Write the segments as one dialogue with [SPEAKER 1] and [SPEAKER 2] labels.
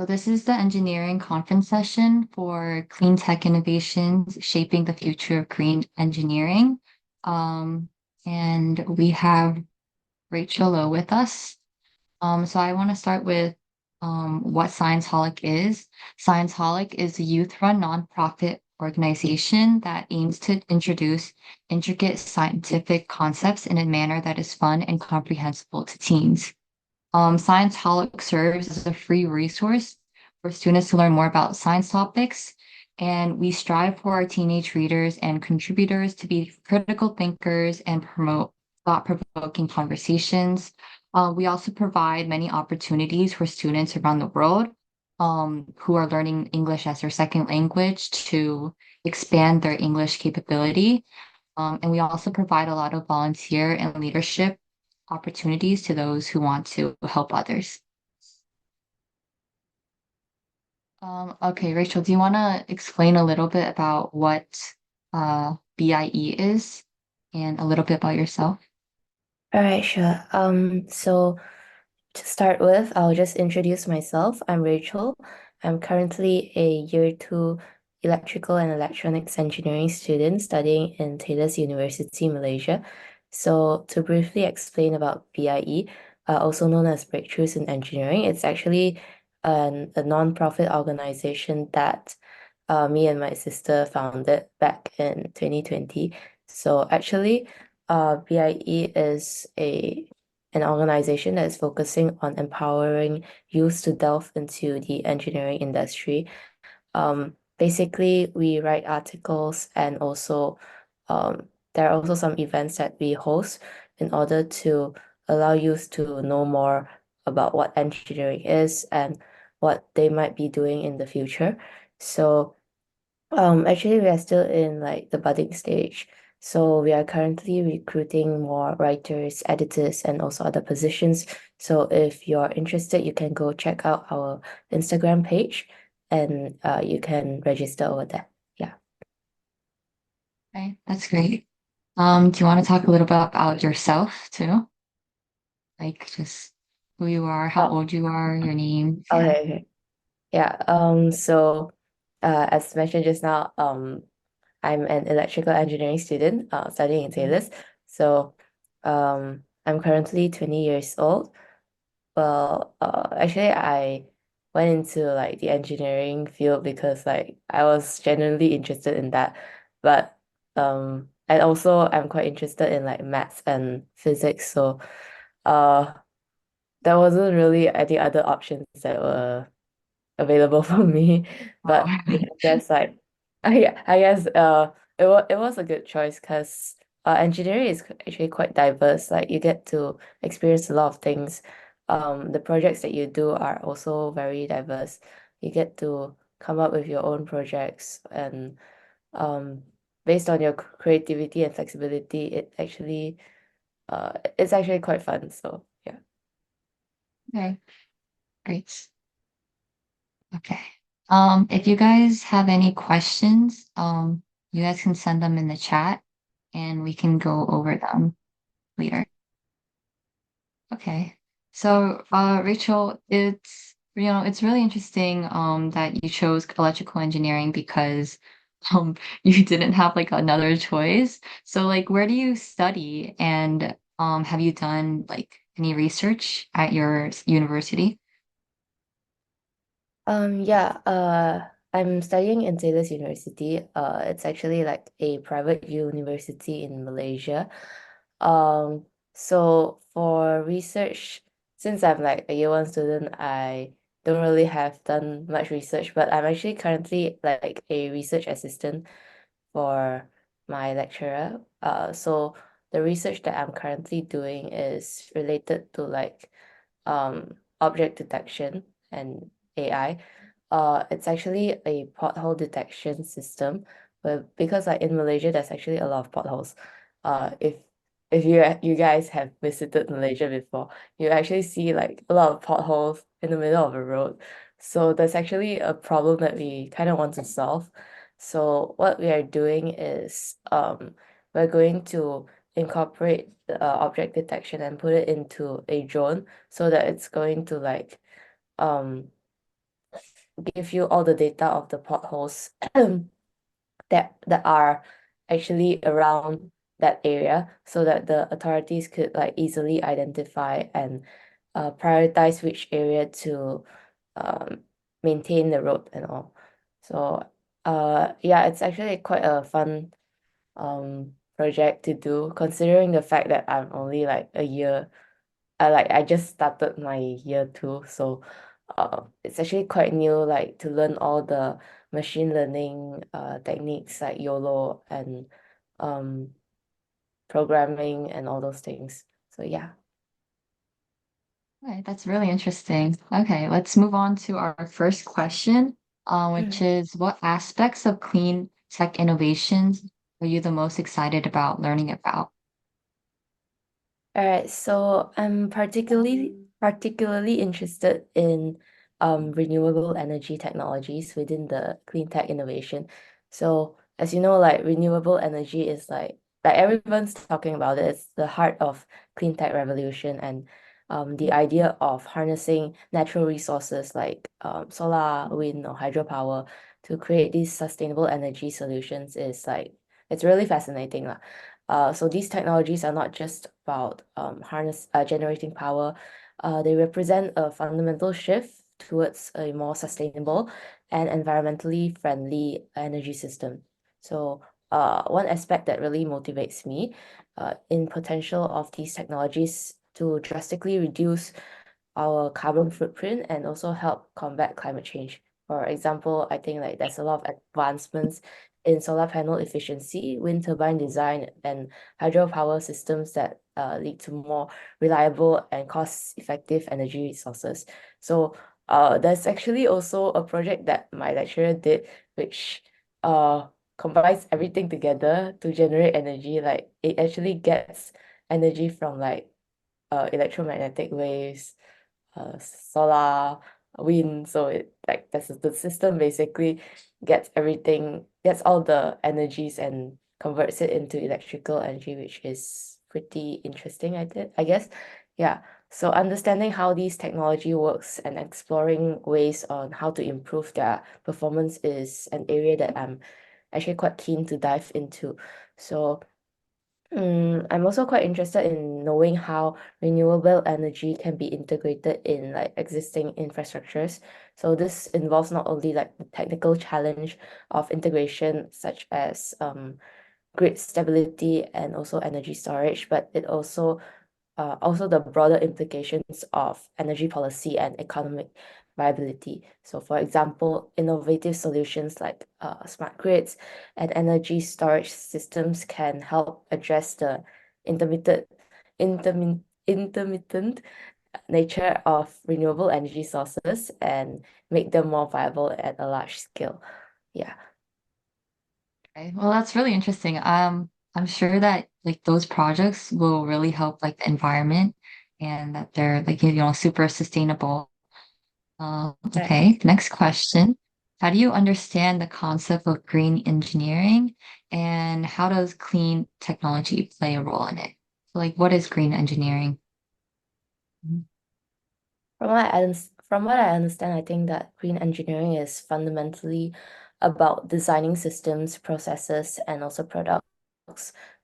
[SPEAKER 1] So this is the engineering conference session for Clean Tech Innovations Shaping the Future of Green Engineering. Um, and we have Rachel Lowe with us. So I want to start with what Science-Holic is. Science-Holic is a youth-run nonprofit organization that aims to introduce intricate scientific concepts in a manner that is fun and comprehensible to teens. Science Holic serves as a free resource for students to learn more about science topics, and we strive for our teenage readers and contributors to be critical thinkers and promote thought-provoking conversations. We also provide many opportunities for students around the world who are learning English as their second language to expand their English capability. And we also provide a lot of volunteer and leadership opportunities to those who want to help others. Okay, Rachel, do you want to explain a little bit about what BIE is and a little bit about yourself?
[SPEAKER 2] All right, sure. So to start with, I'll just introduce myself. I'm Rachel. I'm currently a year 2 electrical and electronics engineering student studying in Taylor's University, Malaysia. So to briefly explain about BIE, also known as Breakthroughs in Engineering, it's actually a non-profit organization that me and my sister founded back in 2020. So actually, BIE is an organization that is focusing on empowering youth to delve into the engineering industry. Basically, we write articles and also there are also some events that we host in order to allow youth to know more about what engineering is and what they might be doing in the future. So actually, we are still in like the budding stage. So we are currently recruiting more writers, editors, and also other positions. So if you're interested, you can go check out our Instagram page and you can register over there. Yeah.
[SPEAKER 1] Okay, that's great. Do you want to talk a little bit about yourself too? Like just who you are, how
[SPEAKER 2] Oh,
[SPEAKER 1] old you are, your name. Yeah.
[SPEAKER 2] okay. Okay. Yeah. So as mentioned just now, I'm an electrical engineering student, studying in
[SPEAKER 1] Mhm.
[SPEAKER 2] Taylor's. So I'm currently 20 years old. Well, actually, I went into like the engineering field because like I was genuinely interested in that. But and also I'm quite interested in like maths and physics. So uh there wasn't really any other options that were available for me.
[SPEAKER 1] Wow.
[SPEAKER 2] But I guess like I guess it was a good choice because engineering is actually quite diverse. Like you get to experience a lot of things. The projects that you do are also very diverse. You get to come up with your own projects and um based on your creativity and flexibility, it's actually quite fun. So yeah.
[SPEAKER 1] Okay, great. Okay. If you guys have any questions, you guys can send them in the chat and we can go over them later. Okay. So, Rachel, it's really interesting, that you chose electrical engineering because, you didn't have like another choice. So, like, where do you study and, have you done like any research at your university?
[SPEAKER 2] Yeah, I'm studying in Taylor's University. It's actually like a private university in Malaysia. Um, so for research, since I'm like a year 1 student, I don't really have done much research, but I'm actually currently like a research assistant for my lecturer. So the research that I'm currently doing is related to like object detection and AI. It's actually a pothole detection system, but because like in Malaysia, there's actually a lot of potholes. If you guys have visited Malaysia before, you actually see like a lot of potholes in the middle of the road. So there's actually a problem that we kind of want to solve. So what we are doing is we're going to incorporate object detection and put it into a drone so that it's going to like um give you all the data of the potholes that are actually around that area so that the authorities could like easily identify and prioritize which area to um maintain the road and all. So yeah, it's actually quite a fun project to do considering the fact that I'm only like a year I just started my year two, so it's actually quite new, like to learn all the machine learning techniques like YOLO and um programming and all those things. So yeah.
[SPEAKER 1] Okay, that's really interesting. Okay, let's move on to our first question, which is what aspects of clean tech innovations are you the most excited about learning about?
[SPEAKER 2] All right, so I'm particularly interested in renewable energy technologies within the clean tech innovation. So as you know, like renewable energy is like everyone's talking about it. It's the heart of clean tech revolution, and the idea of harnessing natural resources like solar, wind, or hydropower to create these sustainable energy solutions is like it's really fascinating. So these technologies are not just about generating power. They represent a fundamental shift towards a more sustainable and environmentally friendly energy system. So one aspect that really motivates me in potential of these technologies to drastically reduce our carbon footprint and also help combat climate change. For example, I think like there's a lot of advancements in solar panel efficiency, wind turbine design, and hydropower systems that lead to more reliable and cost-effective energy resources. So there's actually also a project that my lecturer did, which uh combines everything together to generate energy. Like it actually gets energy from like electromagnetic waves, solar, wind. So it like that's the system basically gets all the energies and converts it into electrical energy, which is pretty interesting, I guess. Yeah. So understanding how these technology works and exploring ways on how to improve their performance is an area that I'm actually quite keen to dive into. So I'm also quite interested in knowing how renewable energy can be integrated in like existing infrastructures. So this involves not only like the technical challenge of integration, such as grid stability and also energy storage, but it also the broader implications of energy policy and economic viability. So, for example, innovative solutions like smart grids and energy storage systems can help address the intermittent nature of renewable energy sources and make them more viable at a large scale. Yeah.
[SPEAKER 1] Okay, well, that's really interesting. I'm sure that like those projects will really help like the environment and that they're like, super sustainable.
[SPEAKER 2] Right.
[SPEAKER 1] Okay, next question. How do you understand the concept of green engineering and how does clean technology play a role in it? So, like, what is green engineering? Mhm.
[SPEAKER 2] From what I understand, I think that green engineering is fundamentally about designing systems, processes, and also products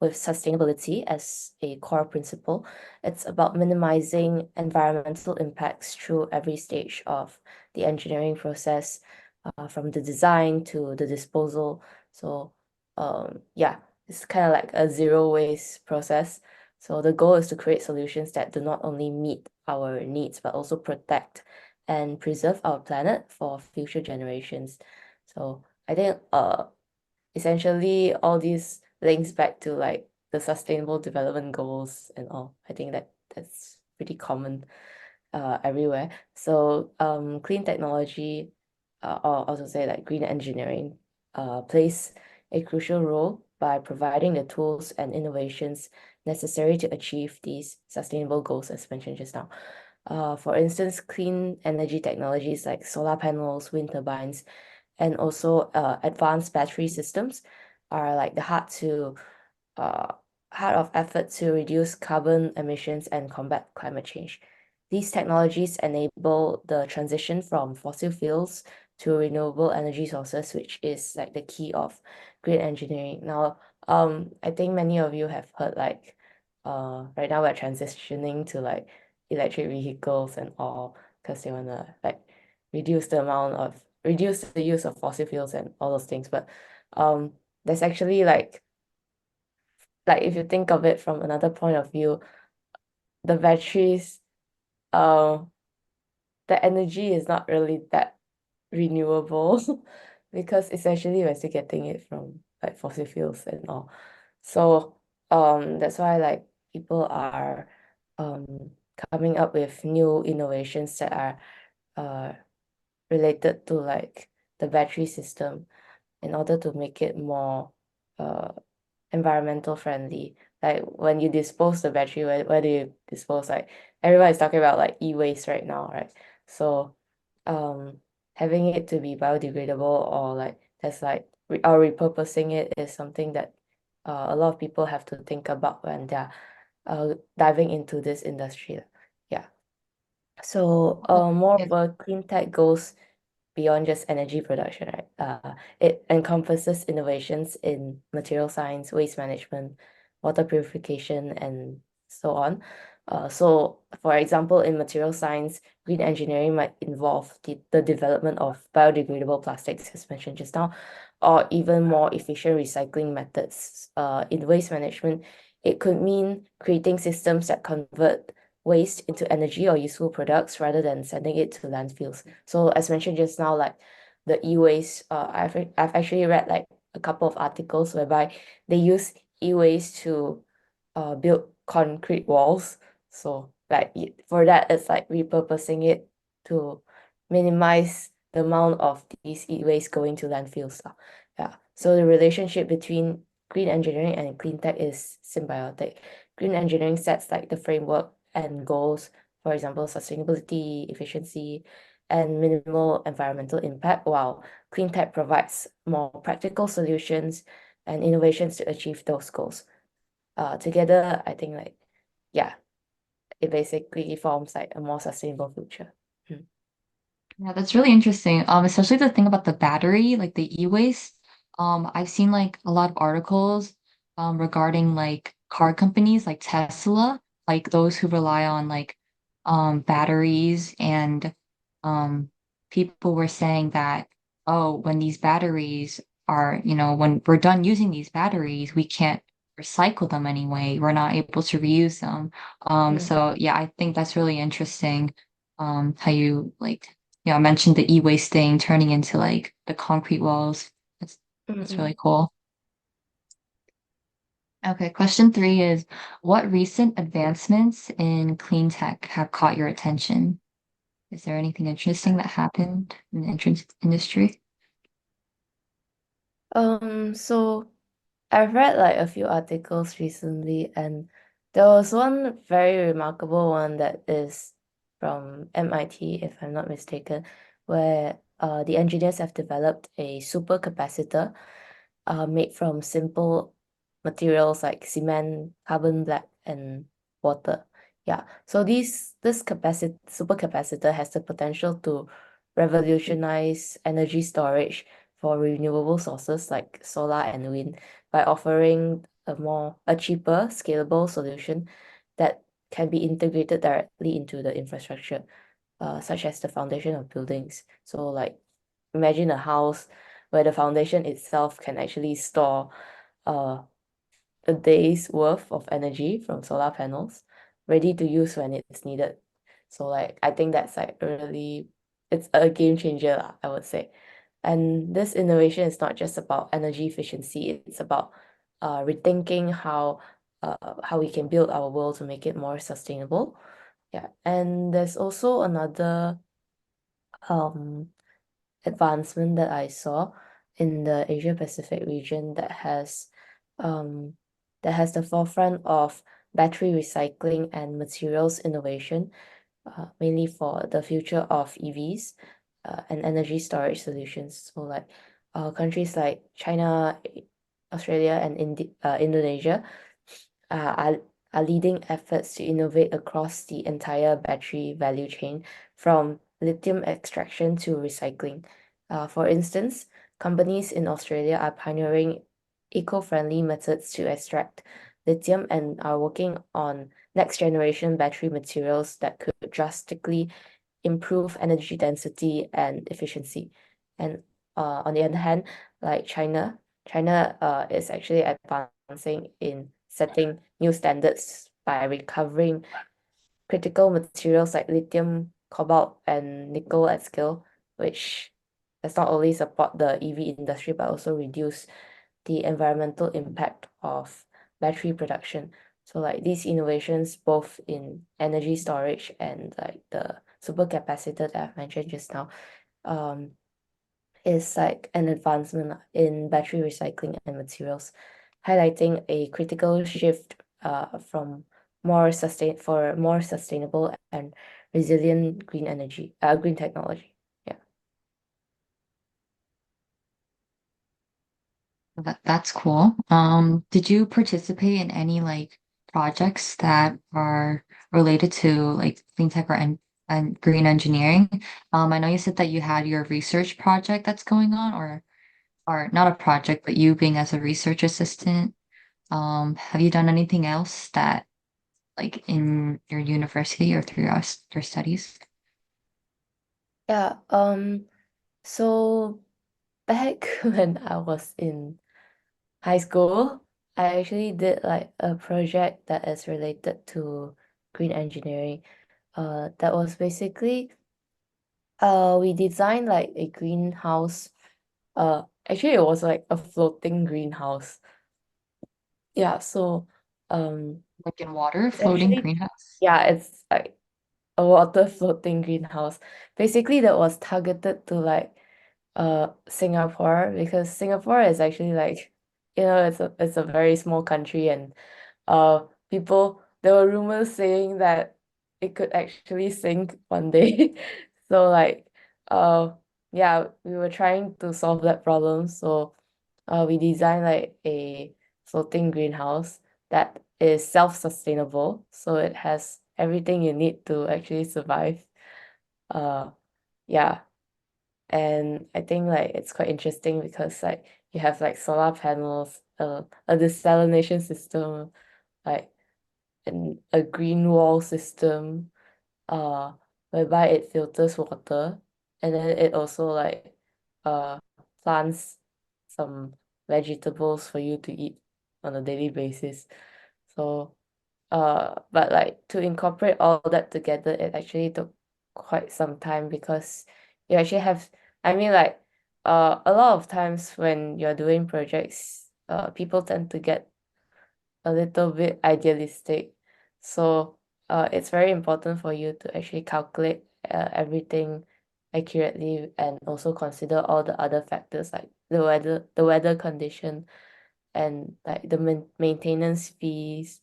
[SPEAKER 2] with sustainability as a core principle. It's about minimizing environmental impacts through every stage of the engineering process, from the design to the disposal. So, yeah, it's kind of like a zero waste process. So the goal is to create solutions that do not only meet our needs, but also protect and preserve our planet for future generations. So I think essentially all these links back to like the sustainable development goals and all. I think that's pretty common everywhere. So clean technology or also say like green engineering plays a crucial role by providing the tools and innovations necessary to achieve these sustainable goals as mentioned just now. For instance, clean energy technologies like solar panels, wind turbines, and also advanced battery systems are like the uh, heart of effort to reduce carbon emissions and combat climate change. These technologies enable the transition from fossil fuels to renewable energy sources, which is like the key of green engineering. Now, I think many of you have heard like right now we're transitioning to like electric vehicles and all because they wanna like reduce the use of fossil fuels and all those things. But there's actually like if you think of it from another point of view, the batteries, uh, the energy is not really that renewable because essentially we're still getting it from like fossil fuels and all. So that's why like people are um coming up with new innovations that are uh related to like the battery system in order to make it more uh environmental friendly. Like when you dispose the battery, where do you dispose? Like everyone is talking about like e-waste right now, right? So um having it to be biodegradable or like there's like or repurposing it is something that a lot of people have to think about when they're diving into this industry. Yeah. So more
[SPEAKER 1] Yeah,
[SPEAKER 2] of a clean tech goes beyond just energy production, right? It encompasses innovations in material science, waste management, water purification, and so on. So, for example, in material science, green engineering might involve the development of biodegradable plastics, as mentioned just now, or even more efficient recycling methods. In waste management, it could mean creating systems that convert waste into energy or useful products rather than sending it to landfills. So as mentioned just now, like the e-waste, I've actually read like a couple of articles whereby they use e-waste to build concrete walls. So like for that, it's like repurposing it to minimize the amount of these e-waste going to landfills. Yeah. So the relationship between green engineering and clean tech is symbiotic. Green engineering sets like the framework and goals, for example, sustainability, efficiency, and minimal environmental impact, while clean tech provides more practical solutions and innovations to achieve those goals. Together, I think like, yeah, it basically forms like a more sustainable future. Mm.
[SPEAKER 1] yeah, that's really interesting. Especially the thing about the battery, like the e-waste. I've seen like a lot of articles regarding like car companies like Tesla, like those who rely on like batteries and um people were saying that, oh, when these batteries are, when we're done using these batteries, we can't recycle them anyway. We're not able to reuse them.
[SPEAKER 2] Mm,
[SPEAKER 1] So yeah, I think that's really interesting. How you like mentioned the e-waste thing turning into like the concrete walls. That's
[SPEAKER 2] mm,
[SPEAKER 1] that's
[SPEAKER 2] mm.
[SPEAKER 1] really cool. Okay, question three is, what recent advancements in clean tech have caught your attention? Is there anything interesting that happened in the entrance industry?
[SPEAKER 2] So I've read like a few articles recently, and there was one very remarkable one that is from MIT, if I'm not mistaken, where the engineers have developed a supercapacitor made from simple materials like cement, carbon black, and water. Yeah. So this supercapacitor has the potential to revolutionize energy storage for renewable sources like solar and wind by offering a cheaper, scalable solution that can be integrated directly into the infrastructure, such as the foundation of buildings. So like imagine a house where the foundation itself can actually store uh a day's worth of energy from solar panels ready to use when it's needed. So like I think that's like really it's a game changer, lah, I would say. And this innovation is not just about energy efficiency, it's about rethinking how we can build our world to make it more sustainable. Yeah. And there's also another um advancement that I saw in the Asia Pacific region um that has the forefront of battery recycling and materials innovation, mainly for the future of EVs and energy storage solutions. So like countries like China, Australia, and Indonesia uh, are, are leading efforts to innovate across the entire battery value chain from lithium extraction to recycling. For instance, companies in Australia are pioneering eco-friendly methods to extract lithium and are working on next generation battery materials that could drastically improve energy density and efficiency. And on the other hand, like China is actually advancing in setting new standards by recovering critical materials like lithium, cobalt, and nickel at scale, which does not only support the EV industry but also reduce the environmental impact of battery production. So like these innovations, both in energy storage and like the supercapacitor that I've mentioned just now, um, is like an advancement in battery recycling and materials, highlighting a critical shift from more sustainable and resilient green technology. Yeah.
[SPEAKER 1] That's cool. Did you participate in any like projects that are related to like clean tech and green engineering? I know you said that you had your research project that's going on, or not a project, but you being as a research assistant. Have you done anything else that like in your university or through your studies?
[SPEAKER 2] Yeah. So back when I was in high school, I actually did like a project that is related to green engineering. That was basically we designed like a greenhouse. Actually it was like a floating greenhouse. Yeah, so um
[SPEAKER 1] Like in water,
[SPEAKER 2] it's
[SPEAKER 1] floating
[SPEAKER 2] actually
[SPEAKER 1] greenhouse?
[SPEAKER 2] yeah, it's like a water floating greenhouse. Basically that was targeted to like Singapore because Singapore is actually like it's a very small country and people there were rumors saying that it could actually sink one day. So like uh yeah, we were trying to solve that problem. So we designed like a floating greenhouse that is self-sustainable. So it has everything you need to actually survive. Uh yeah. And I think like it's quite interesting because like you have like solar panels, a desalination system, like a green wall system, uh, whereby it filters water, and then it also like uh plants some vegetables for you to eat on a daily basis. So but like to incorporate all that together, it actually took quite some time because you actually have, I mean like a lot of times when you're doing projects, people tend to get a little bit idealistic. So it's very important for you to actually calculate everything accurately and also consider all the other factors like the weather condition and like the maintenance fees,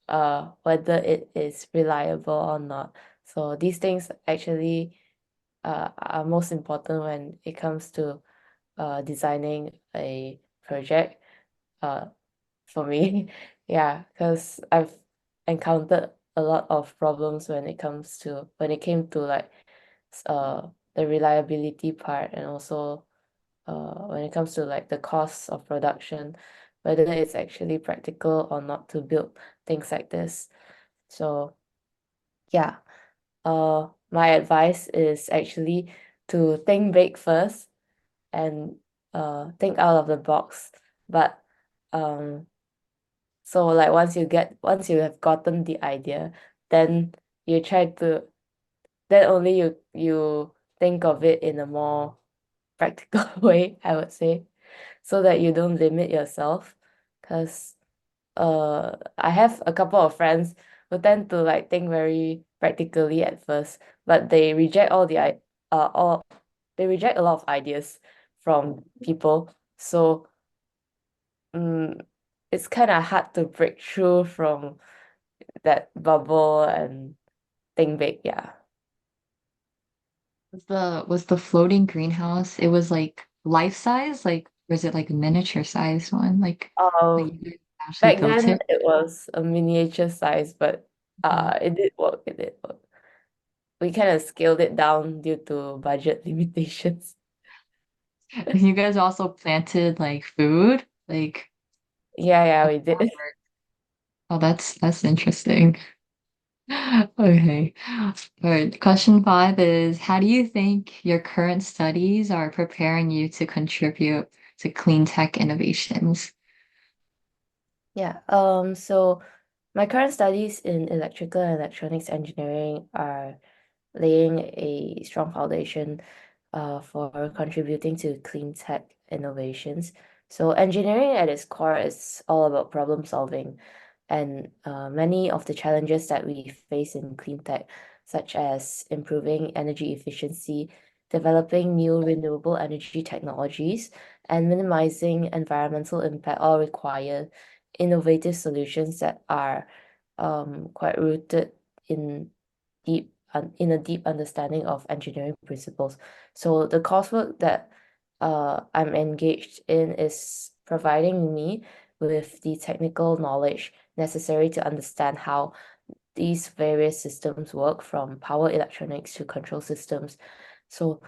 [SPEAKER 2] whether it is reliable or not. So these things actually are most important when it comes to designing a project. Uh, for me. Yeah, because I've encountered a lot of problems when it came to like the reliability part and also when it comes to like the cost of production, whether it's actually practical or not to build things like this. So yeah, my advice is actually to think big first and think out of the box. But um so like once you have gotten the idea, then you try to then only you think of it in a more practical way, I would say, so that you don't limit yourself. Because I have a couple of friends who tend to like think very practically at first, but all they reject a lot of ideas from people. So mm it's kind of hard to break through from that bubble and think big. Yeah.
[SPEAKER 1] Was the floating greenhouse, it was like life size? Like was it like a miniature size one? Like
[SPEAKER 2] Um,
[SPEAKER 1] you guys actually
[SPEAKER 2] Back
[SPEAKER 1] built
[SPEAKER 2] then
[SPEAKER 1] it?
[SPEAKER 2] it was a miniature size, but
[SPEAKER 1] Mhm.
[SPEAKER 2] it did work. It did work. We kind of scaled it down due to budget limitations.
[SPEAKER 1] You guys also planted like food? Like,
[SPEAKER 2] Yeah, yeah,
[SPEAKER 1] how
[SPEAKER 2] we
[SPEAKER 1] did that
[SPEAKER 2] did.
[SPEAKER 1] work? Oh, that's interesting. Okay. All right. Question five is, how do you think your current studies are preparing you to contribute to clean tech innovations?
[SPEAKER 2] Yeah, so my current studies in electrical and electronics engineering are laying a strong foundation for contributing to clean tech innovations. So engineering at its core is all about problem solving, and many of the challenges that we face in clean tech, such as improving energy efficiency, developing new renewable energy technologies, and minimizing environmental impact, all require innovative solutions that are quite rooted in in a deep understanding of engineering principles. So the coursework that I'm engaged in is providing me with the technical knowledge necessary to understand how these various systems work, from power electronics to control systems. So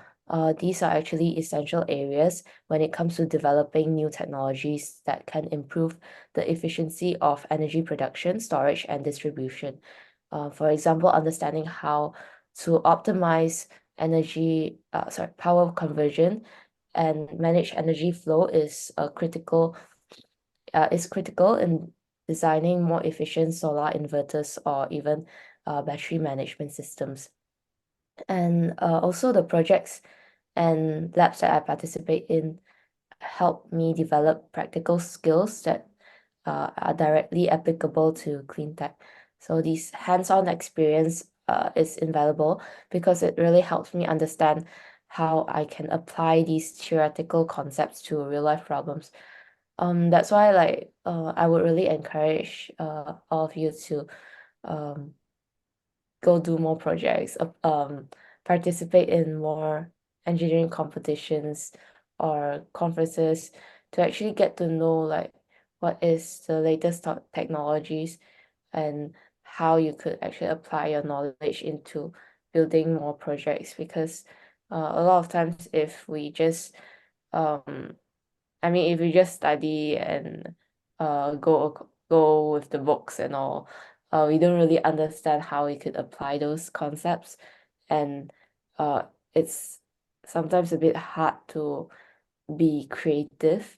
[SPEAKER 2] these are actually essential areas when it comes to developing new technologies that can improve the efficiency of energy production, storage, and distribution. For example, understanding how to optimize power conversion and manage energy flow is critical in designing more efficient solar inverters or even battery management systems. And also the projects and labs that I participate in help me develop practical skills that are directly applicable to clean tech. So this hands-on experience is invaluable because it really helps me understand how I can apply these theoretical concepts to real life problems. That's why I would really encourage all of you to um go do more projects, participate in more engineering competitions or conferences to actually get to know like what is the latest technologies and how you could actually apply your knowledge into building more projects, because a lot of times if we just um I mean, if you just study and go with the books and all, we don't really understand how we could apply those concepts, and uh, it's sometimes a bit hard to be creative,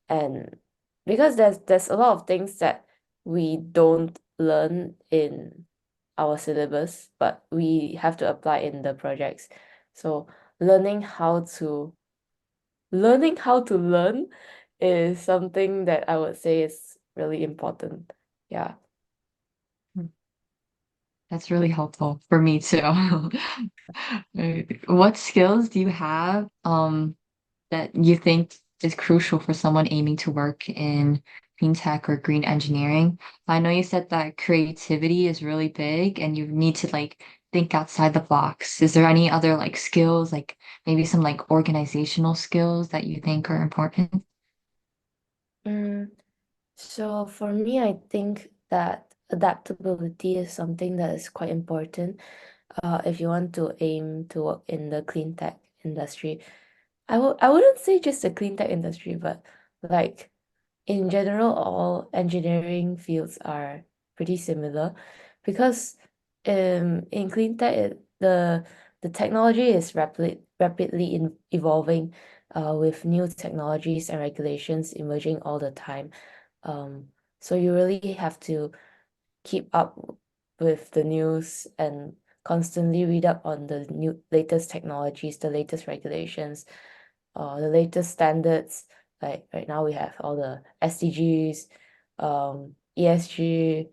[SPEAKER 2] and because there's a lot of things that we don't learn in our syllabus, but we have to apply in the projects. So learning how to learning how to learn is something that I would say is really important. Yeah.
[SPEAKER 1] That's really helpful for me too. Right. What skills do you have that you think is crucial for someone aiming to work in clean tech or green engineering? I know you said that creativity is really big and you need to like think outside the box. Is there any other like skills, like maybe some like organizational skills that you think are important?
[SPEAKER 2] Mm, so for me, I think that adaptability is something that is quite important if you want to aim to work in the clean tech industry. I wouldn't say just the clean tech industry, but like in general, all engineering fields are pretty similar, because in clean tech, the technology is rapidly evolving with new technologies and regulations emerging all the time. Um, so you really have to keep up with the news and constantly read up on the new latest technologies, the latest regulations, the latest standards. Like right now we have all the SDGs, ESG,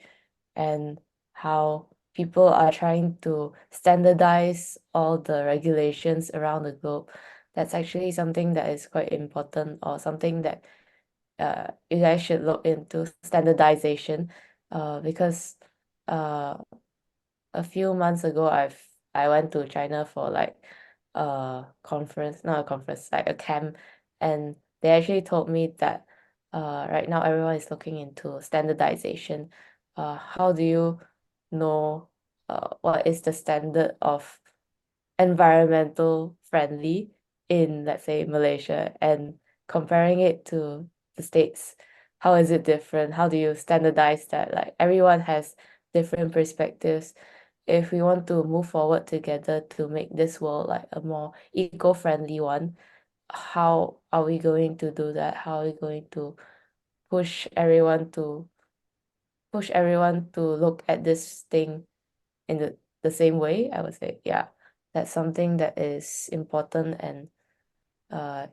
[SPEAKER 2] and how people are trying to standardize all the regulations around the globe. That's actually something that is quite important, or something that you guys should look into standardization, because uh a few months ago I went to China for like a conference, not a conference, like a camp, and they actually told me that right now everyone is looking into standardization. How do you know what is the standard of environmental friendly? in, let's say, Malaysia and comparing it to the States, how is it different? How do you standardize that? Like everyone has different perspectives. If we want to move forward together to make this world like a more eco-friendly one, how are we going to do that? How are we going to push everyone to look at this thing in the same way? I would say, yeah, that's something that is important and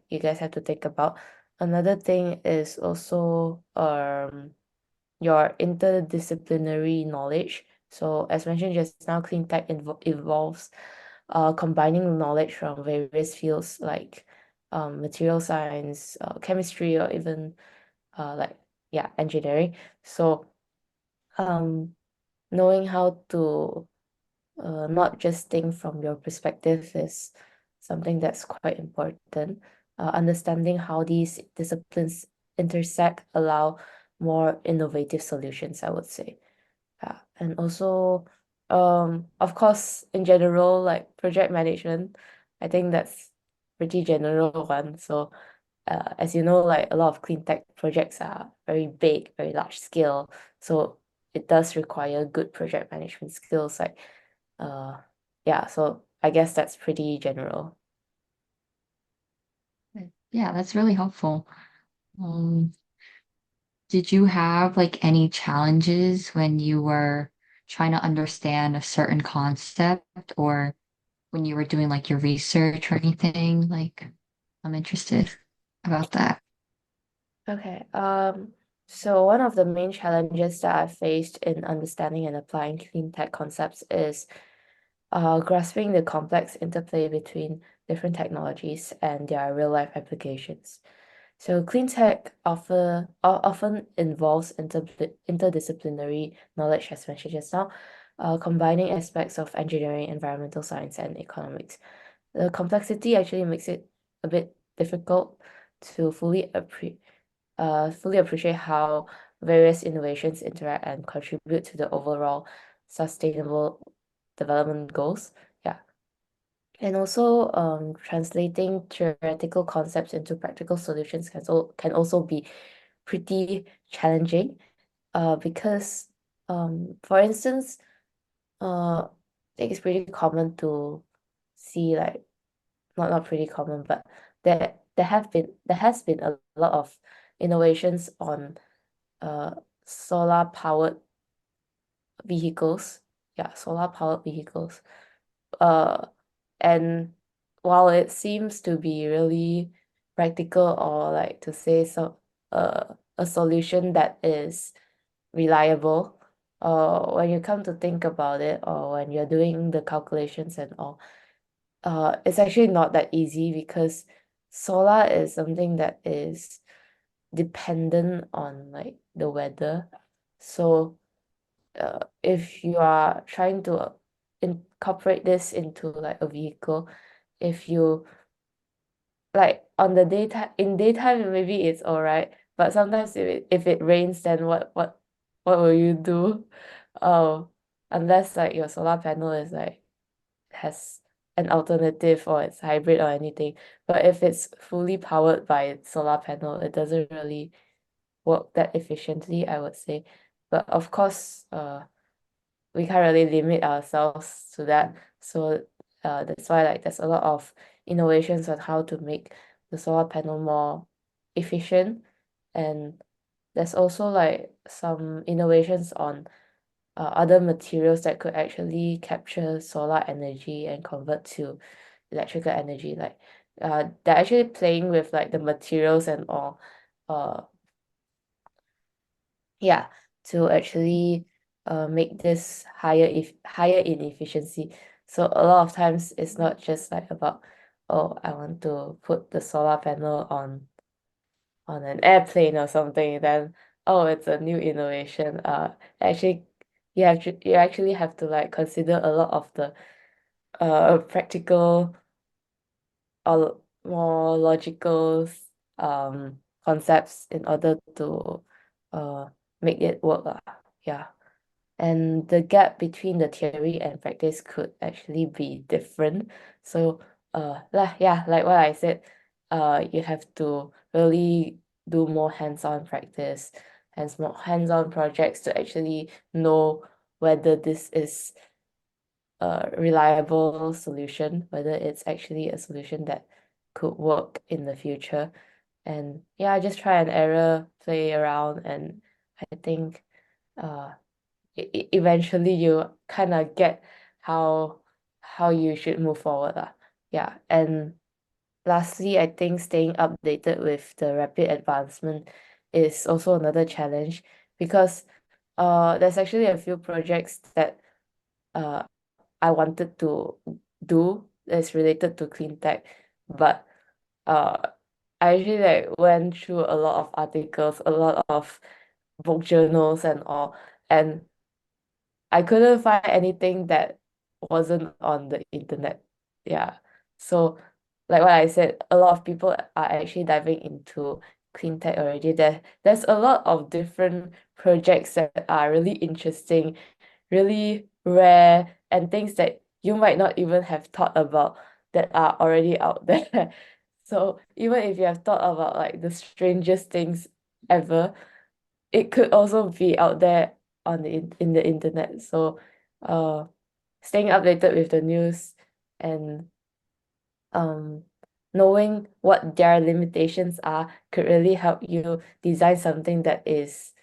[SPEAKER 2] you guys have to think about. Another thing is also your interdisciplinary knowledge. So as mentioned just now, clean tech involves combining knowledge from various fields like material science, chemistry, or even like yeah, engineering. So um knowing how to not just think from your perspective is something that's quite important. Understanding how these disciplines intersect allow more innovative solutions, I would say. Yeah. And also, of course, in general, like project management, I think that's pretty general one. So, as you know, like a lot of clean tech projects are very big, very large scale. So it does require good project management skills. Like, uh, yeah. So I guess that's pretty general.
[SPEAKER 1] Yeah, that's really helpful. Um, did you have like any challenges when you were trying to understand a certain concept or when you were doing like your research or anything? Like, I'm interested about that.
[SPEAKER 2] Okay. So one of the main challenges that I faced in understanding and applying clean tech concepts is grasping the complex interplay between different technologies and their real life applications. So clean tech often involves interdisciplinary knowledge, as mentioned just now, combining aspects of engineering, environmental science, and economics. The complexity actually makes it a bit difficult to fully appreciate how various innovations interact and contribute to the overall sustainable development goals. Yeah. And also translating theoretical concepts into practical solutions can also be pretty challenging because for instance I think it's pretty common to see like not pretty common but there has been a lot of innovations on uh solar powered vehicles. Yeah, solar powered vehicles. Uh, and while it seems to be really practical or like to say so, a solution that is reliable, when you come to think about it or when you're doing the calculations and all, it's actually not that easy because solar is something that is dependent on like the weather. So if you are trying to incorporate this into like a vehicle, if you like on the daytime in daytime maybe it's all right, but sometimes if it rains, then what will you do? Oh, unless like your solar panel is like has an alternative or it's hybrid or anything. But if it's fully powered by solar panel, it doesn't really work that efficiently, I would say. But of course, we can't really limit ourselves to that. So that's why like there's a lot of innovations on how to make the solar panel more efficient. And there's also like some innovations on other materials that could actually capture solar energy and convert to electrical energy. Like they're actually playing with like the materials and all. Uh yeah, to actually make this higher in efficiency. So a lot of times it's not just like about, oh, I want to put the solar panel on an airplane or something, then oh, it's a new innovation. Actually you actually have to like consider a lot of the practical or more logical concepts in order to uh make it work lah. Yeah. And the gap between the theory and practice could actually be different. So like what I said, you have to really do more hands-on practice and more hands-on projects to actually know whether this is a reliable solution, whether it's actually a solution that could work in the future. And yeah, just try and error, play around, and I think uh eventually you kind of get how you should move forward lah. Yeah, and lastly, I think staying updated with the rapid advancement is also another challenge because there's actually a few projects that uh I wanted to do that's related to clean tech, but uh I actually like went through a lot of articles, a lot of book journals and all, and I couldn't find anything that wasn't on the internet. Yeah. So like what I said, a lot of people are actually diving into clean tech already. There's a lot of different projects that are really interesting, really rare, and things that you might not even have thought about that are already out there. So even if you have thought about like the strangest things ever, it could also be out there on in the internet. So uh staying updated with the news and um knowing what their limitations are could really help you design something that is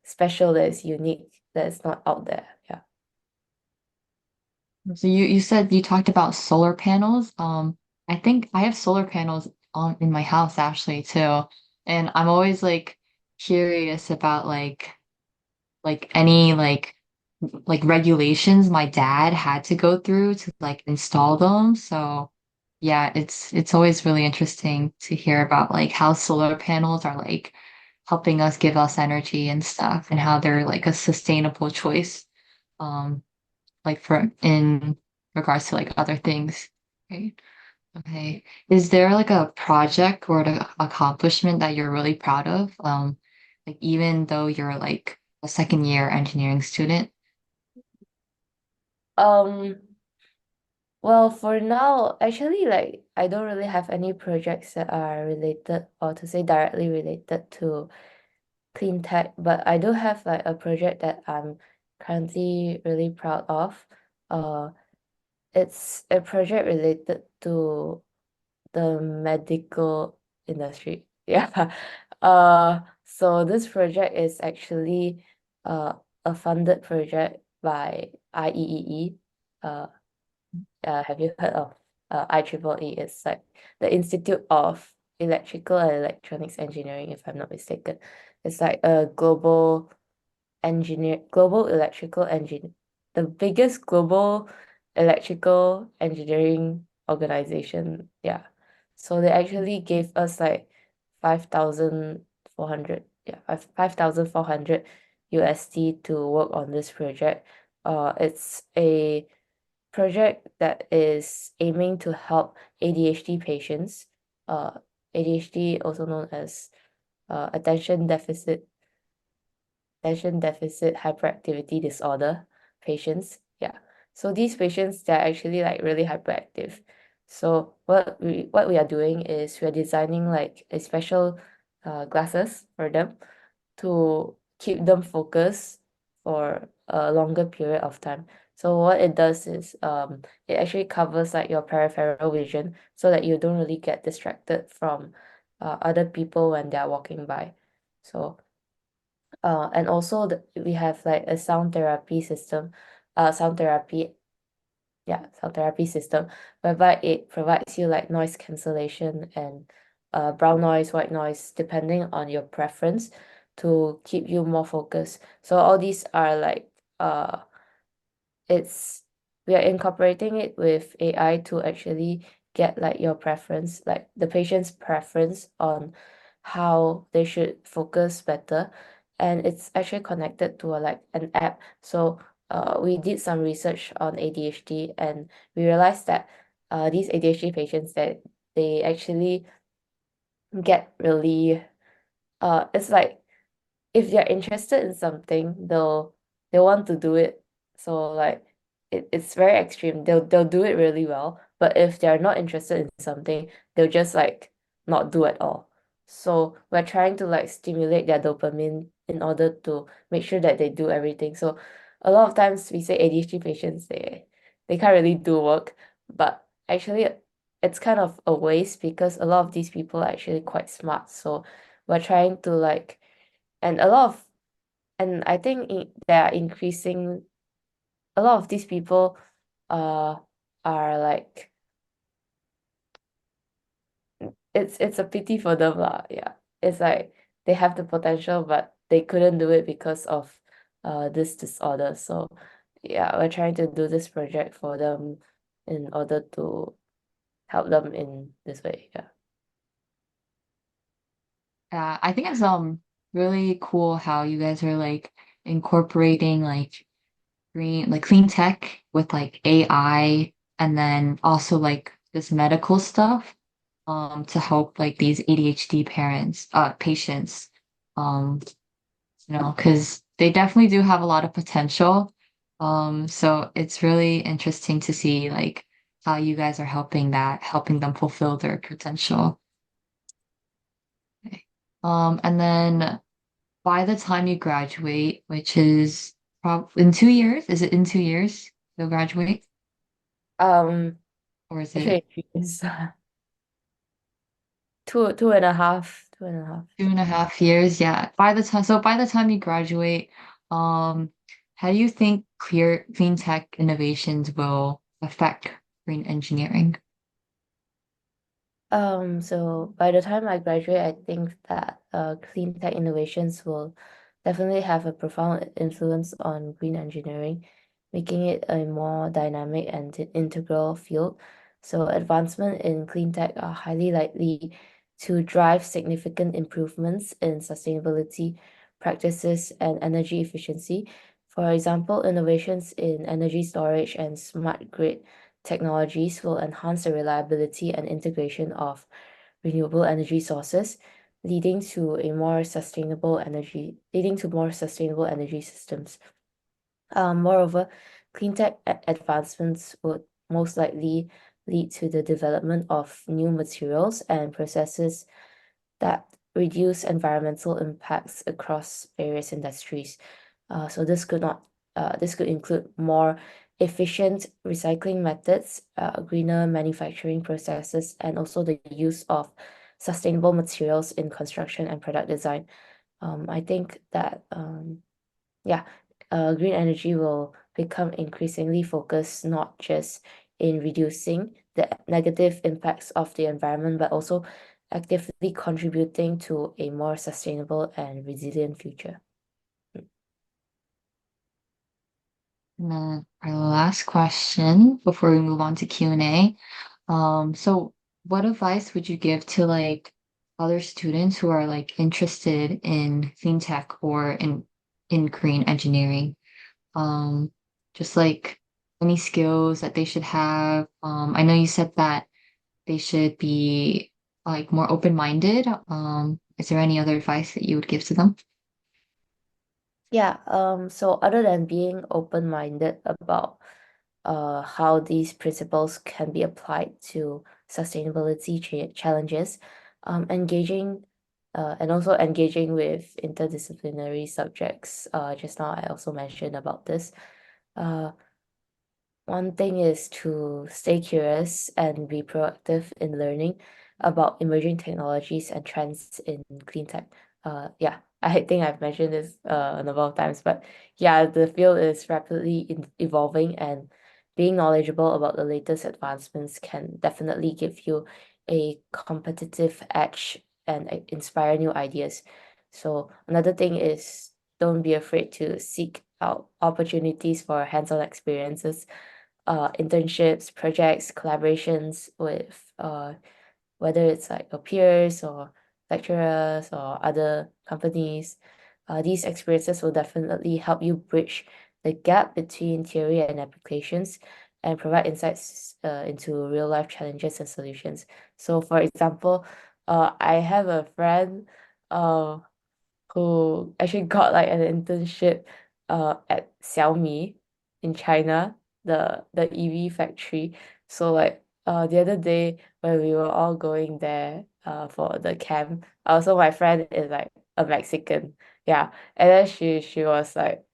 [SPEAKER 2] special, that is unique, that's not out there. Yeah.
[SPEAKER 1] So you said you talked about solar panels. I think I have solar panels on in my house actually too. And I'm always like curious about like any like regulations my dad had to go through to like install them. So yeah, it's always really interesting to hear about like how solar panels are like helping us give us energy and stuff and how they're like a sustainable choice. Um like for in regards to like other things. Right. Okay. Is there like a project or an accomplishment that you're really proud of? Like even though you're like a second year engineering student?
[SPEAKER 2] um well, for now, actually, like I don't really have any projects that are related, or to say directly related to clean tech, but I do have like a project that I'm currently really proud of. Uh, it's a project related to the medical industry. Yeah. So this project is actually a funded project by IEEE. Uh, have you heard of IEEE? It's like the Institute of Electrical and Electronics Engineering, if I'm not mistaken. It's like a global electrical engine, the biggest global electrical engineering organization. Yeah. So they actually gave us like 5,400, yeah, 5,400 USD to work on this project. It's a project that is aiming to help ADHD patients. Uh, ADHD, also known as attention deficit hyperactivity disorder patients. Yeah. So these patients, they're actually like really hyperactive. So what we are doing is we're designing like a special glasses for them to keep them focused for a longer period of time. So what it does is it actually covers like your peripheral vision so that you don't really get distracted from other people when they're walking by. So and also we have like a sound therapy, yeah, sound therapy system whereby it provides you like noise cancellation and brown noise, white noise, depending on your preference to keep you more focused. So all these are like it's we are incorporating it with AI to actually get like your preference, like the patient's preference on how they should focus better. And it's actually connected to like an app. So we did some research on ADHD and we realized that these ADHD patients that they actually get really it's like if they're interested in something, they'll want to do it. So like it's very extreme. They'll do it really well, But if they're not interested in something, they'll just like not do at all. So we're trying to like stimulate their dopamine in order to make sure that they do everything. So a lot of times we say ADHD patients, they can't really do work, but actually it's kind of a waste because a lot of these people are actually quite smart. So we're trying to like, and a lot of, and I think they are increasing, a lot of these people uh are like, it's a pity for them lah. Yeah, it's like they have the potential but they couldn't do it because of this disorder. So yeah, we're trying to do this project for them in order to help them in this way. Yeah.
[SPEAKER 1] I think it's really cool how you guys are like incorporating like clean tech with like AI and then also like this medical stuff to help like these ADHD patients um because they definitely do have a lot of potential. So it's really interesting to see like how you guys are helping them fulfill their potential. Okay. And then by the time you graduate, which is in 2 years, is it in 2 years you'll graduate?
[SPEAKER 2] Um,
[SPEAKER 1] Or is it
[SPEAKER 2] actually it's two and a half, 2.5.
[SPEAKER 1] 2.5 years? Yeah. By the time you graduate, um, how do you think clean tech innovations will affect green engineering?
[SPEAKER 2] So by the time I graduate, I think that clean tech innovations will definitely have a profound influence on green engineering, making it a more dynamic and integral field. So advancement in clean tech are highly likely to drive significant improvements in sustainability practices and energy efficiency. For example, innovations in energy storage and smart grid technologies will enhance the reliability and integration of renewable energy sources, leading to more sustainable energy systems. Moreover, clean tech advancements would most likely lead to the development of new materials and processes that reduce environmental impacts across various industries. So this could include more efficient recycling methods, greener manufacturing processes, and also the use of sustainable materials in construction and product design. I think that yeah, green energy will become increasingly focused not just in reducing the negative impacts of the environment, but also actively contributing to a more sustainable and resilient future.
[SPEAKER 1] And then our last question before we move on to Q&A. So what advice would you give to like other students who are like interested in clean tech or in green engineering? Um, just like any skills that they should have. I know you said that they should be like more open-minded. Is there any other advice that you would give to them?
[SPEAKER 2] Yeah, so other than being open-minded about how these principles can be applied to sustainability challenges, engaging and also engaging with interdisciplinary subjects. Just now I also mentioned about this. Uh, One thing is to stay curious and be proactive in learning about emerging technologies and trends in clean tech. Yeah, I think I've mentioned this a number of times, but yeah, the field is rapidly evolving, and being knowledgeable about the latest advancements can definitely give you a competitive edge and inspire new ideas. So another thing is don't be afraid to seek out opportunities for hands-on experiences, internships, projects, collaborations with whether it's like your peers or lecturers or other companies. These experiences will definitely help you bridge the gap between theory and applications and provide insights into real life challenges and solutions. So, for example, I have a friend uh, who actually got like an internship at Xiaomi in China, the EV factory. So like the other day when we were all going there for the camp, also my friend is like a Mexican. Yeah. And then she was like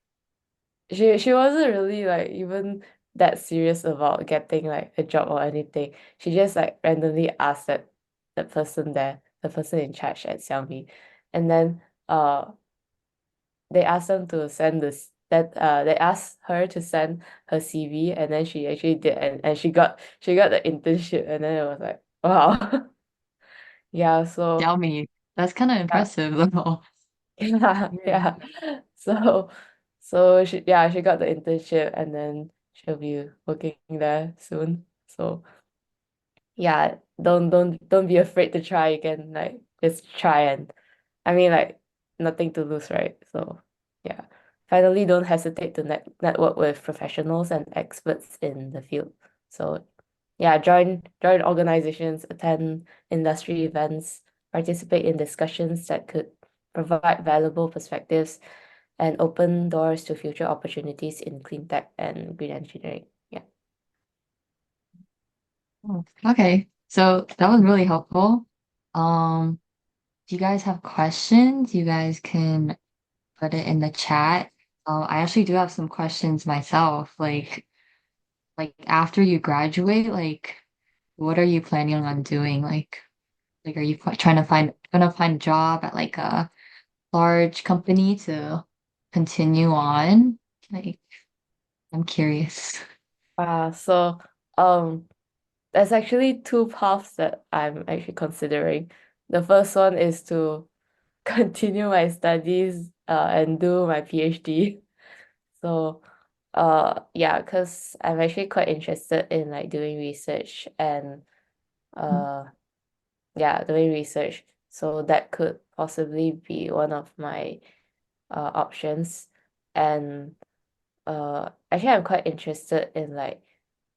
[SPEAKER 2] she wasn't really like even that serious about getting like a job or anything. She just like randomly asked the person there, the person in charge at Xiaomi. And then they asked them to send this that they asked her to send her CV, and then she actually did, and she got the internship, and then it was like wow. Yeah, so
[SPEAKER 1] Tell me. That's kind of
[SPEAKER 2] yeah.
[SPEAKER 1] impressive though.
[SPEAKER 2] Yeah,
[SPEAKER 1] Yeah.
[SPEAKER 2] yeah. So so she got the internship, and then she'll be working there soon. So yeah, don't be afraid to try. You can like just try, and I mean like nothing to lose, right? So yeah. Finally, don't hesitate to network with professionals and experts in the field. So yeah, join organizations, attend industry events, participate in discussions that could provide valuable perspectives and open doors to future opportunities in clean tech and green engineering. Yeah.
[SPEAKER 1] Oh, okay. So that was really helpful. Um, do you guys have questions? You guys can put it in the chat. I actually do have some questions myself. Like after you graduate, like what are you planning on doing? Like are you trying to gonna find a job at like a large company to continue on? Like I'm curious.
[SPEAKER 2] So um there's actually two paths that I'm actually considering. The first one is to continue my studies and do my PhD. So yeah, because I'm actually quite interested in like doing research and uh yeah, doing research. So that could possibly be one of my options. And actually I'm quite interested in like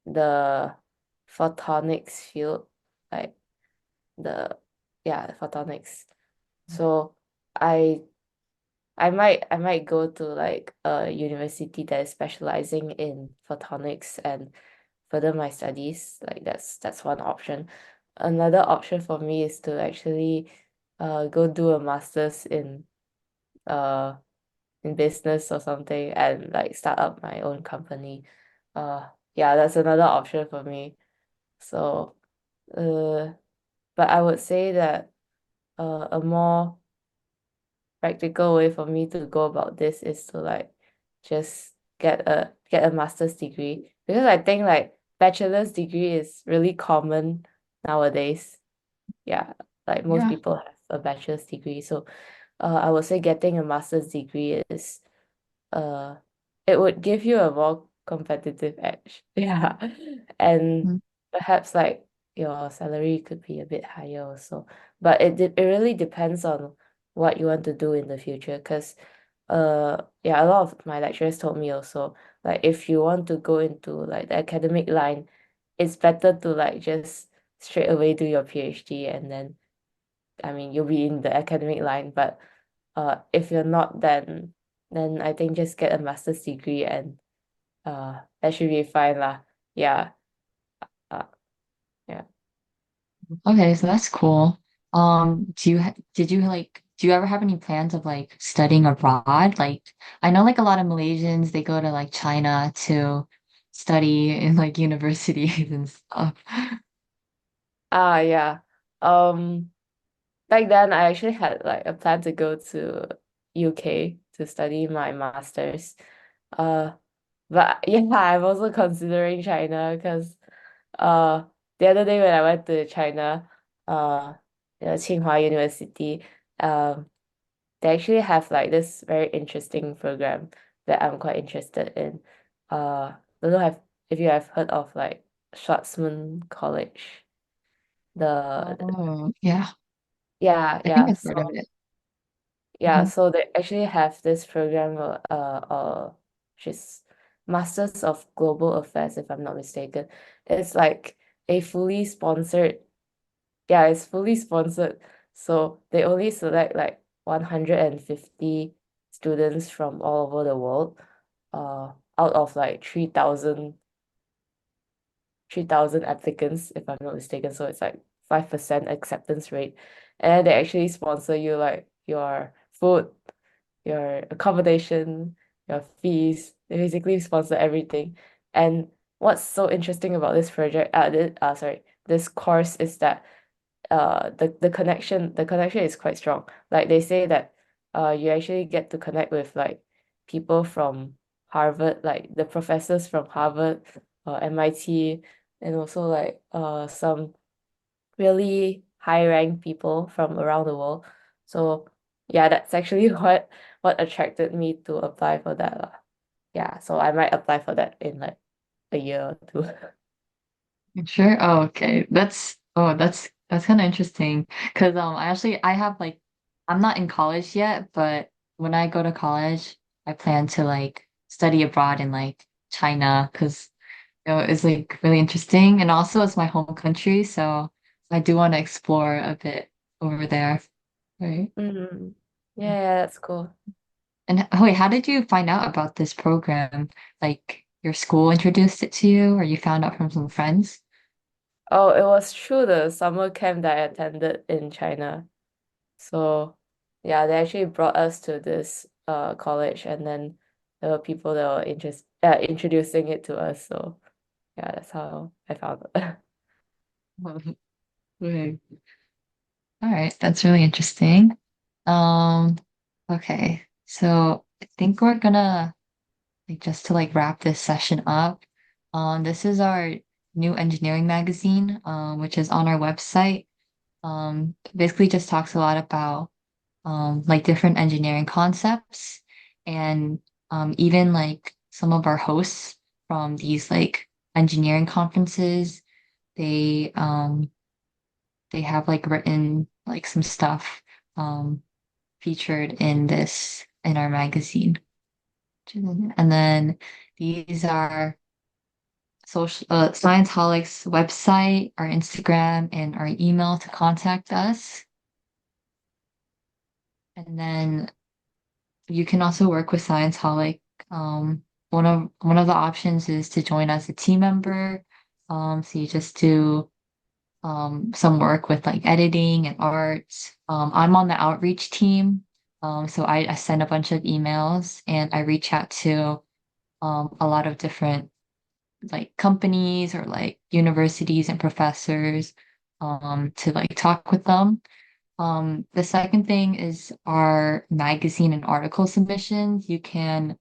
[SPEAKER 2] the photonics field, like the yeah, photonics. So I I might go to like a university that is specializing in photonics and further my studies. Like that's one option. Another option for me is to actually go do a master's uh in business or something and like start up my own company. Yeah, that's another option for me. So uh but I would say that a more practical way for me to go about this is to like just get a master's degree, because I think like bachelor's degree is really common nowadays. Yeah, like most
[SPEAKER 1] Yeah.
[SPEAKER 2] people have a bachelor's degree. So I would say getting a master's degree is uh it would give you a more competitive edge. Yeah. And
[SPEAKER 1] Mm.
[SPEAKER 2] perhaps like your salary could be a bit higher also. But it really depends on what you want to do in the future. Because yeah, a lot of my lecturers told me also, like if you want to go into like the academic line, it's better to like just straight away do your PhD, and then I mean you'll be in the academic line. But if you're not, then I think just get a master's degree, and that should be fine lah. Yeah. Uh, yeah.
[SPEAKER 1] Okay, so that's cool. Do you ever have any plans of like studying abroad? Like I know like a lot of Malaysians they go to like China to study in like universities and stuff.
[SPEAKER 2] Yeah. Um Back then I actually had like a plan to go to UK to study my master's. Uh but yeah, I'm also considering China because uh the other day when I went to China, uh Tsinghua University, um they actually have like this very interesting program that I'm quite interested in. Don't know if you have heard of like Schwarzman College. The
[SPEAKER 1] Oh, yeah.
[SPEAKER 2] yeah,
[SPEAKER 1] I think
[SPEAKER 2] yeah.
[SPEAKER 1] I've
[SPEAKER 2] So
[SPEAKER 1] heard of it.
[SPEAKER 2] yeah,
[SPEAKER 1] Mhm.
[SPEAKER 2] so they actually have this program which is Masters of Global Affairs, if I'm not mistaken. It's like a fully sponsored, yeah, it's fully sponsored. So they only select like 150 students from all over the world, out of like 3,000 3,000 applicants, if I'm not mistaken. So it's like 5% acceptance rate. And they actually sponsor you like your food, your accommodation, your fees. They basically sponsor everything. And what's so interesting about this project, this course is that the connection is quite strong. Like they say that you actually get to connect with like people from Harvard, like the professors from Harvard, MIT, and also like some really high ranked people from around the world. So yeah, that's actually what attracted me to apply for that lah. Yeah, so I might apply for that in like a year or two.
[SPEAKER 1] Sure. Oh, okay. That's kind of interesting. Because I have like I'm not in college yet, but when I go to college, I plan to like study abroad in like China because it's like really interesting, and also it's my home country, so I do want to explore a bit over there. Right.
[SPEAKER 2] Mm. Yeah, that's cool.
[SPEAKER 1] And wait, how did you find out about this program? Like your school introduced it to you, or you found out from some friends?
[SPEAKER 2] Oh, it was through the summer camp that I attended in China. So yeah, they actually brought us to this college, and then there were people that were introducing it to us. So yeah, that's how I found it.
[SPEAKER 1] Okay. All right, that's really interesting. Um, okay. So I think we're gonna like just to like wrap this session up. This is our new engineering magazine, which is on our website. Basically just talks a lot about like different engineering concepts and even like some of our hosts from these like engineering conferences, they they have like written like some stuff um featured in this in our magazine. And then these are social Scientolic's website, our Instagram, and our email to contact us. And then you can also work with Scientolic. One of the options is to join as a team member. So you just do some work with like editing and art. I'm on the outreach team. So I send a bunch of emails and I reach out to a lot of different like companies or like universities and professors to like talk with them. The second thing is our magazine and article submissions. You can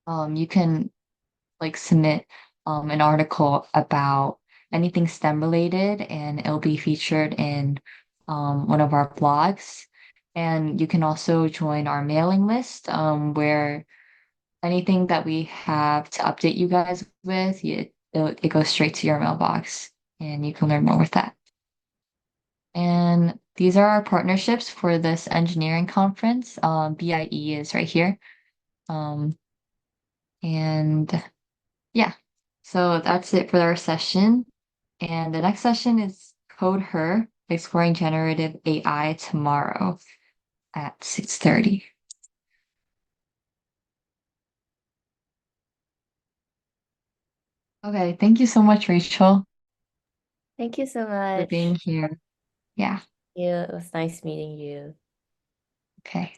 [SPEAKER 1] like submit an article about anything STEM related and it'll be featured in one of our blogs. And you can also join our mailing list where anything that we have to update you guys with, it goes straight to your mailbox and you can learn more with that. And these are our partnerships for this engineering conference. BIE is right here. Um, and yeah, so that's it for our session. And the next session is Code Her, exploring generative AI tomorrow at 6:30. Okay, thank you so much, Rachel,
[SPEAKER 2] Thank you so
[SPEAKER 1] for being
[SPEAKER 2] much.
[SPEAKER 1] here. Yeah,
[SPEAKER 2] Yeah, it was nice meeting you.
[SPEAKER 1] okay.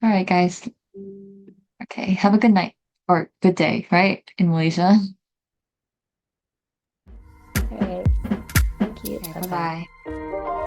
[SPEAKER 1] All right, guys.
[SPEAKER 2] Mm.
[SPEAKER 1] Okay, have a good night or good day, right? In Malaysia.
[SPEAKER 2] All right. Thank you.
[SPEAKER 1] Okay,
[SPEAKER 2] Bye bye.
[SPEAKER 1] bye-bye.